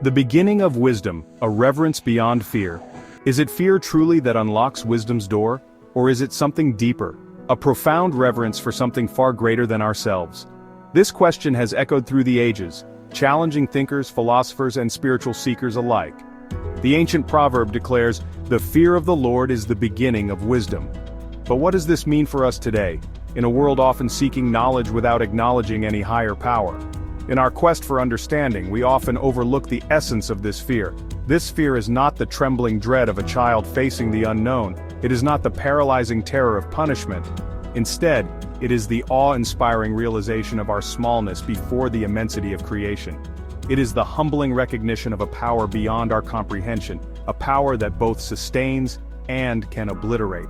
The beginning of wisdom, a reverence beyond fear. Is it fear truly that unlocks wisdom's door, or is it something deeper, a profound reverence for something far greater than ourselves? This question has echoed through the ages, challenging thinkers, philosophers, and spiritual seekers alike. The ancient proverb declares, "The fear of the Lord is the beginning of wisdom." But what does this mean for us today, in a world often seeking knowledge without acknowledging any higher power? In our quest for understanding, we often overlook the essence of this fear. This fear is not the trembling dread of a child facing the unknown. It is not the paralyzing terror of punishment. Instead, it is the awe-inspiring realization of our smallness before the immensity of creation. It is the humbling recognition of a power beyond our comprehension, a power that both sustains and can obliterate.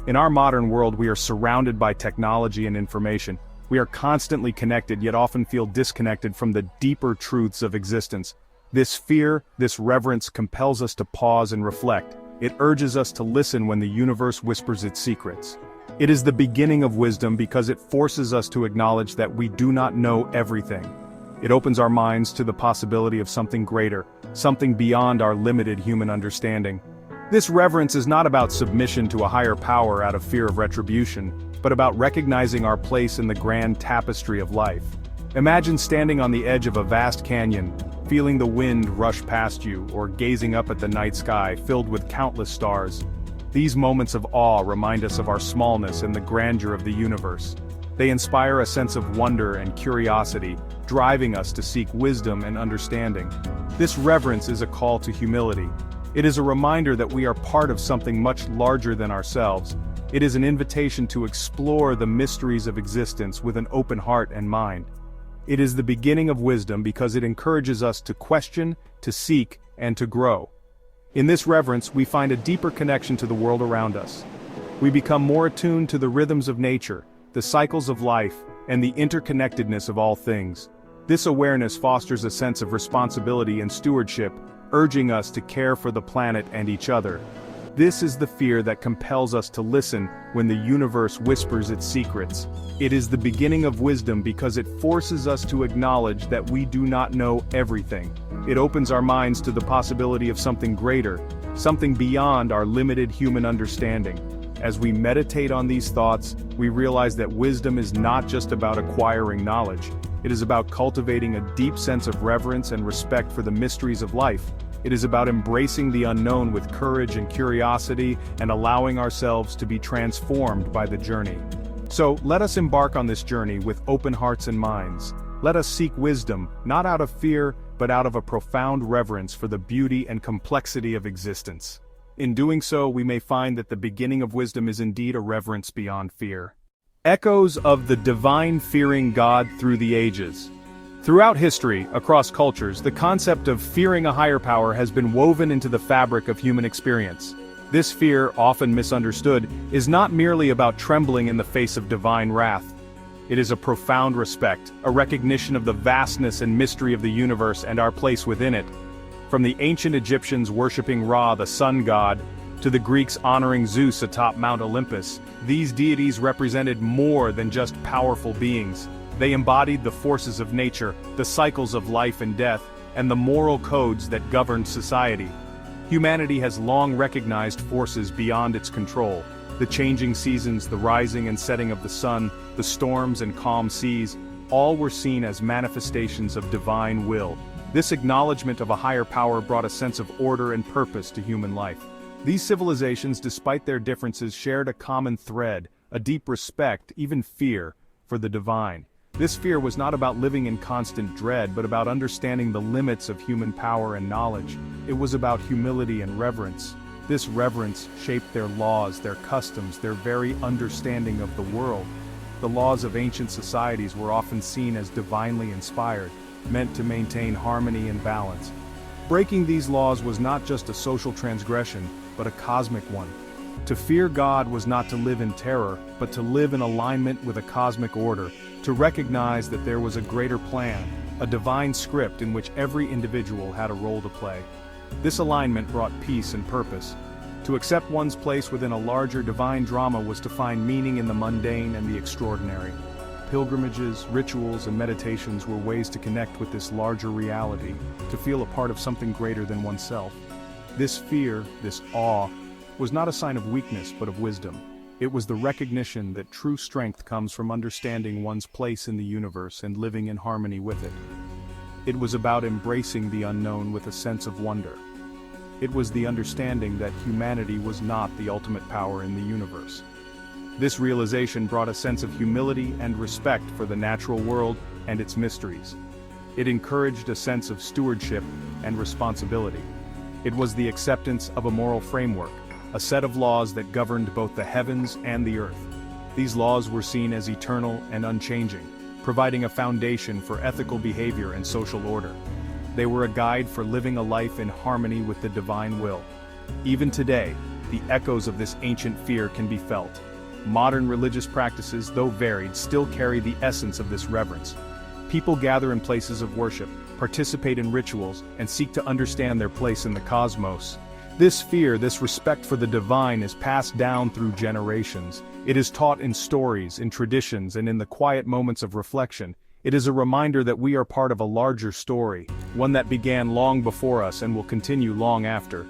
In our modern world, we are surrounded by technology and information. We are constantly connected, yet often feel disconnected from the deeper truths of existence. This fear, this reverence compels us to pause and reflect. It urges us to listen when the universe whispers its secrets. It is the beginning of wisdom because it forces us to acknowledge that we do not know everything. It opens our minds to the possibility of something greater, something beyond our limited human understanding. This reverence is not about submission to a higher power out of fear of retribution, but about recognizing our place in the grand tapestry of life. Imagine standing on the edge of a vast canyon, feeling the wind rush past you, or gazing up at the night sky filled with countless stars. These moments of awe remind us of our smallness and the grandeur of the universe. They inspire a sense of wonder and curiosity, driving us to seek wisdom and understanding. This reverence is a call to humility. It is a reminder that we are part of something much larger than ourselves. It is an invitation to explore the mysteries of existence with an open heart and mind. It is the beginning of wisdom because it encourages us to question, to seek, and to grow. In this reverence, we find a deeper connection to the world around us. We become more attuned to the rhythms of nature, the cycles of life, and the interconnectedness of all things. This awareness fosters a sense of responsibility and stewardship, urging us to care for the planet and each other. This is the fear that compels us to listen when the universe whispers its secrets. It is the beginning of wisdom because it forces us to acknowledge that we do not know everything. It opens our minds to the possibility of something greater, something beyond our limited human understanding. As we meditate on these thoughts, we realize that wisdom is not just about acquiring knowledge. It is about cultivating a deep sense of reverence and respect for the mysteries of life. It is about embracing the unknown with courage and curiosity and allowing ourselves to be transformed by the journey. So, let us embark on this journey with open hearts and minds. Let us seek wisdom, not out of fear, but out of a profound reverence for the beauty and complexity of existence. In doing so, we may find that the beginning of wisdom is indeed a reverence beyond fear. Echoes of the divine fearing God through the ages. Throughout history, across cultures, the concept of fearing a higher power has been woven into the fabric of human experience. This fear, often misunderstood, is not merely about trembling in the face of divine wrath. It is a profound respect, a recognition of the vastness and mystery of the universe and our place within it. From the ancient Egyptians worshipping Ra, the sun god, to the Greeks honoring Zeus atop Mount Olympus, these deities represented more than just powerful beings. They embodied the forces of nature, the cycles of life and death, and the moral codes that governed society. Humanity has long recognized forces beyond its control. The changing seasons, the rising and setting of the sun, the storms and calm seas, all were seen as manifestations of divine will. This acknowledgement of a higher power brought a sense of order and purpose to human life. These civilizations, despite their differences, shared a common thread, a deep respect, even fear, for the divine. This fear was not about living in constant dread, but about understanding the limits of human power and knowledge. It was about humility and reverence. This reverence shaped their laws, their customs, their very understanding of the world. The laws of ancient societies were often seen as divinely inspired, meant to maintain harmony and balance. Breaking these laws was not just a social transgression, but a cosmic one. To fear God was not to live in terror, but to live in alignment with a cosmic order, to recognize that there was a greater plan, a divine script in which every individual had a role to play. This alignment brought peace and purpose. To accept one's place within a larger divine drama was to find meaning in the mundane and the extraordinary. Pilgrimages, rituals, and meditations were ways to connect with this larger reality, to feel a part of something greater than oneself. This fear, this awe, was not a sign of weakness but of wisdom. It was the recognition that true strength comes from understanding one's place in the universe and living in harmony with it. It was about embracing the unknown with a sense of wonder. It was the understanding that humanity was not the ultimate power in the universe. This realization brought a sense of humility and respect for the natural world and its mysteries. It encouraged a sense of stewardship and responsibility. It was the acceptance of a moral framework, a set of laws that governed both the heavens and the earth. These laws were seen as eternal and unchanging, providing a foundation for ethical behavior and social order. They were a guide for living a life in harmony with the divine will. Even today, the echoes of this ancient fear can be felt. Modern religious practices, though varied, still carry the essence of this reverence. People gather in places of worship, participate in rituals, and seek to understand their place in the cosmos. This fear, this respect for the divine is passed down through generations. It is taught in stories, in traditions, and in the quiet moments of reflection. It is a reminder that we are part of a larger story, one that began long before us and will continue long after.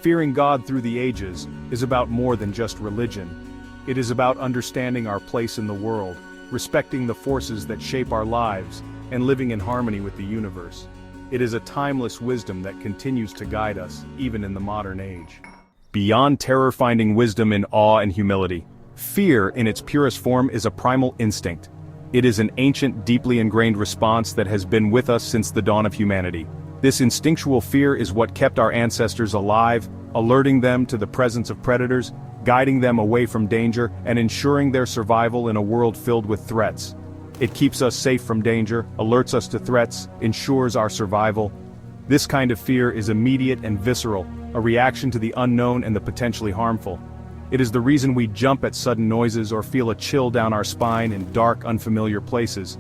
Fearing God through the ages is about more than just religion. It is about understanding our place in the world, respecting the forces that shape our lives, and living in harmony with the universe. It is a timeless wisdom that continues to guide us, even in the modern age. Beyond terror, finding wisdom in awe and humility. Fear, in its purest form, is a primal instinct. It is an ancient, deeply ingrained response that has been with us since the dawn of humanity. This instinctual fear is what kept our ancestors alive, alerting them to the presence of predators, guiding them away from danger, and ensuring their survival in a world filled with threats. It keeps us safe from danger, alerts us to threats, ensures our survival. This kind of fear is immediate and visceral, a reaction to the unknown and the potentially harmful. It is the reason we jump at sudden noises or feel a chill down our spine in dark, unfamiliar places.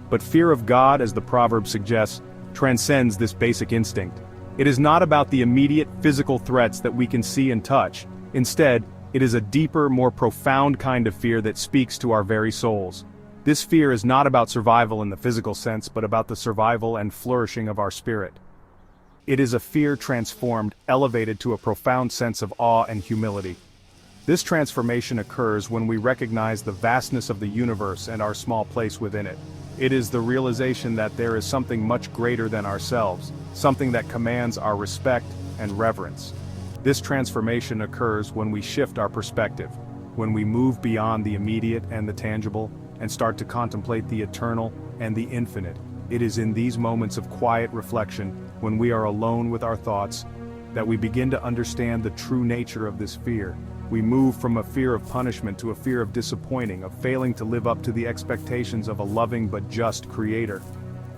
But fear of God, as the proverb suggests, transcends this basic instinct. It is not about the immediate physical threats that we can see and touch. Instead, it is a deeper, more profound kind of fear that speaks to our very souls. This fear is not about survival in the physical sense, but about the survival and flourishing of our spirit. It is a fear transformed, elevated to a profound sense of awe and humility. This transformation occurs when we recognize the vastness of the universe and our small place within it. It is the realization that there is something much greater than ourselves, something that commands our respect and reverence. This transformation occurs when we shift our perspective, when we move beyond the immediate and the tangible, and start to contemplate the eternal and the infinite. It is in these moments of quiet reflection, when we are alone with our thoughts, that we begin to understand the true nature of this fear. We move from a fear of punishment to a fear of disappointing, of failing to live up to the expectations of a loving but just Creator.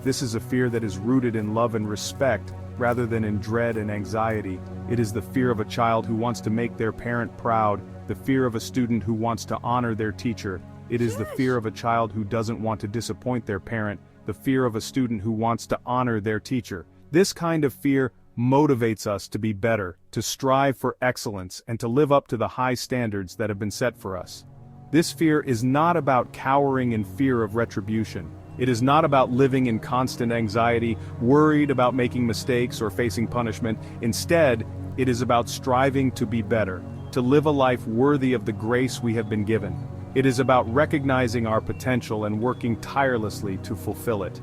This is a fear that is rooted in love and respect, rather than in dread and anxiety. It is the fear of a child who wants to make their parent proud, the fear of a student who wants to honor their teacher. It is the fear of a child who doesn't want to disappoint their parent, the fear of a student who wants to honor their teacher. This kind of fear motivates us to be better, to strive for excellence, and to live up to the high standards that have been set for us. This fear is not about cowering in fear of retribution. It is not about living in constant anxiety, worried about making mistakes or facing punishment. Instead, it is about striving to be better, to live a life worthy of the grace we have been given. It is about recognizing our potential and working tirelessly to fulfill it.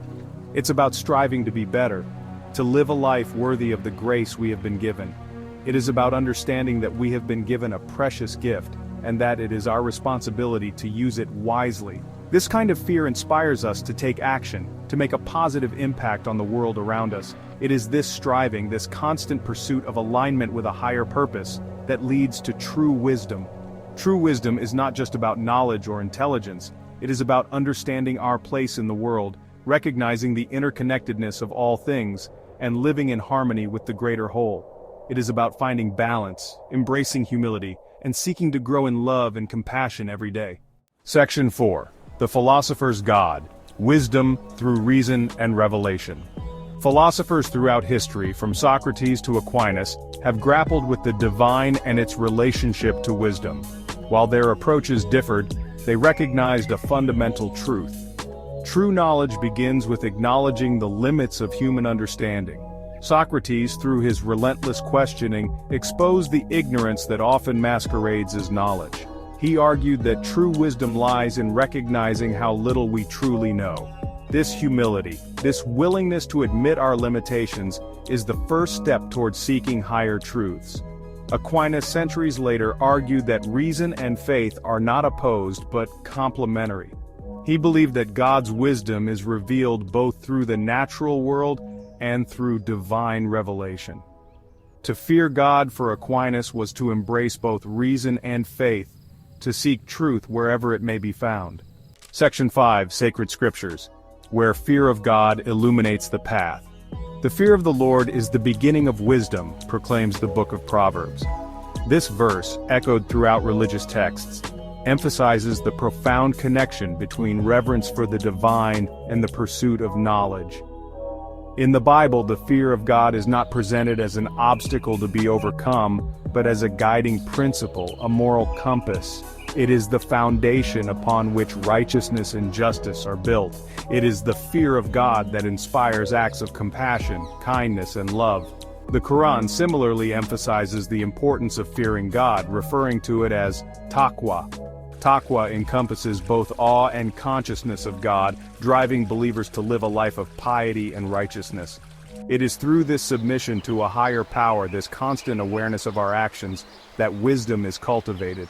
It's about striving to be better, to live a life worthy of the grace we have been given. It is about understanding that we have been given a precious gift, and that it is our responsibility to use it wisely. This kind of fear inspires us to take action, to make a positive impact on the world around us. It is this striving, this constant pursuit of alignment with a higher purpose, that leads to true wisdom. True wisdom is not just about knowledge or intelligence. It is about understanding our place in the world, recognizing the interconnectedness of all things, and living in harmony with the greater whole. It is about finding balance, embracing humility, and seeking to grow in love and compassion every day. Section 4. The Philosopher's God, Wisdom Through Reason and Revelation. Philosophers throughout history, from Socrates to Aquinas, have grappled with the divine and its relationship to wisdom. While their approaches differed, they recognized a fundamental truth. True knowledge begins with acknowledging the limits of human understanding. Socrates, through his relentless questioning, exposed the ignorance that often masquerades as knowledge. He argued that true wisdom lies in recognizing how little we truly know. This humility, this willingness to admit our limitations, is the first step towards seeking higher truths. Aquinas centuries later argued that reason and faith are not opposed but complementary. He believed that God's wisdom is revealed both through the natural world and through divine revelation. To fear God for Aquinas was to embrace both reason and faith, to seek truth wherever it may be found. Section 5, Sacred Scriptures, where fear of God illuminates the path. The fear of the Lord is the beginning of wisdom, proclaims the book of Proverbs. This verse, echoed throughout religious texts, emphasizes the profound connection between reverence for the divine and the pursuit of knowledge. In the Bible, the fear of God is not presented as an obstacle to be overcome, but as a guiding principle, a moral compass. It is the foundation upon which righteousness and justice are built. It is the fear of God that inspires acts of compassion, kindness, and love. The Quran similarly emphasizes the importance of fearing God, referring to it as taqwa. Taqwa encompasses both awe and consciousness of God, driving believers to live a life of piety and righteousness. It is through this submission to a higher power, this constant awareness of our actions, that wisdom is cultivated.